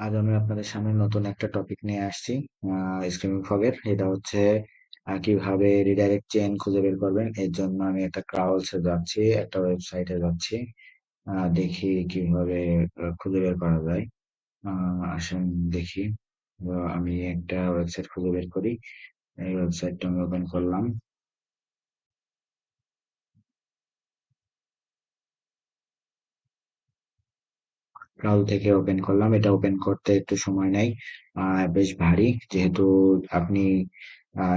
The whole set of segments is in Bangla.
আজ আমি আপনাদের সামনে নতুন একটা টপিক নিয়ে আসছি। স্কিমিং ফগের এটা হচ্ছে কিভাবে রিডাইরেক্ট চেইন খুঁজে বের করবেন। এর জন্য আমি একটা ক্রাউলসে যাচ্ছি, একটা ওয়েবসাইটে যাচ্ছি। দেখি কিভাবে খুঁজে বের করা যায়। আসেন দেখি। আমি একটা ওয়েবসাইট খুঁজে বের করি। এই ওয়েবসাইটটা আমি ওপেন করলাম। ক্রাউল থেকে ওপেন করলাম। এটা ওপেন করতে একটু সময় নেয়, বেশ ভারী। যেহেতু আপনি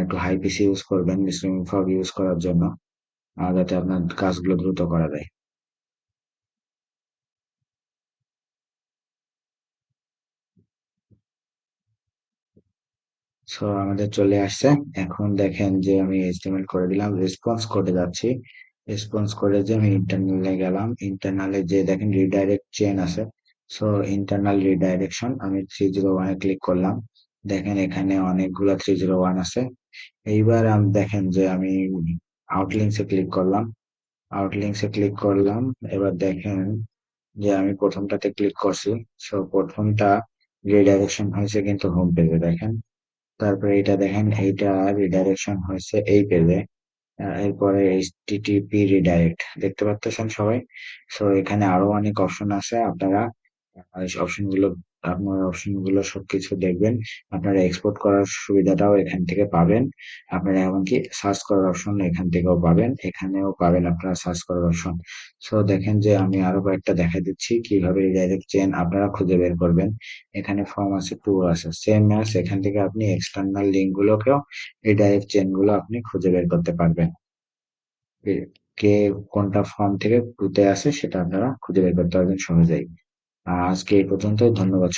একটু হাই পিসি ইউজ করবেন স্কিমিং ফগ ইউজ করার জন্য, যাতে আপনার কাজগুলো দ্রুত করা যায়। সো আমাদের চলে আসছে। এখন দেখেন যে আমি এস্টিমেট করে দিলাম, রেসপন্স কোডে যাচ্ছি। রেসপন্স কোডে যে আমি ইন্টারনালে গেলাম, ইন্টারনালে যে দেখেন রিডাইরেক্ট চেন আছে। সো ইন্টারনাল রিডাইরেকশন আমি 301-এ ক্লিক করলাম। দেখেন এখানে অনেকগুলা 301 আছে। এইবার আমি দেখেন যে আমি আউটলিঙ্কসে ক্লিক করলাম। আউটলিঙ্কসে ক্লিক করলাম। এবার দেখেন যে আমি প্রথমটাতে ক্লিক করছি। সো প্রথমটা রিডাইরেকশন হয়েছে কিন্তু হোম পেজে দেখেন। তারপরে এটা দেখেন, এইটা রিডাইরেকশন হয়েছে এই পেজে। এরপরে এইচটিটিপি রিডাইরেক্ট দেখতে পাচ্ছেন সবাই। সো এখানে আরো অনেক অপশন আছে। আপনারা অপশন গুলো আপনার অপশন গুলো সবকিছু দেখবেন। আপনারা এক্সপোর্ট করার সুবিধাটাও এখান থেকে পাবেন। আপনারা এমনকি সার্চ করার অপশন এখান থেকেও পাবেন, এখানেও পাবেন আপনারা সার্চ করার অপশন। সো দেখেন যে আমি আরো কয়েকটা দেখা দিচ্ছি কিভাবে ডাইরেক্ট চেন আপনারা খুঁজে বের করবেন। এখানে ফর্ম আছে, টু আছে, সেম ম্যাচ। এখান থেকে আপনি এক্সটার্নাল লিঙ্ক গুলোকেও এই ডাইরেক্ট চেন গুলো আপনি খুঁজে বের করতে পারবেন। কে কোনটা ফর্ম থেকে টুতে আসে সেটা আপনারা খুঁজে বের করতে পারবেন সহজেই। আজকে এই পর্যন্ত। ধন্যবাদ।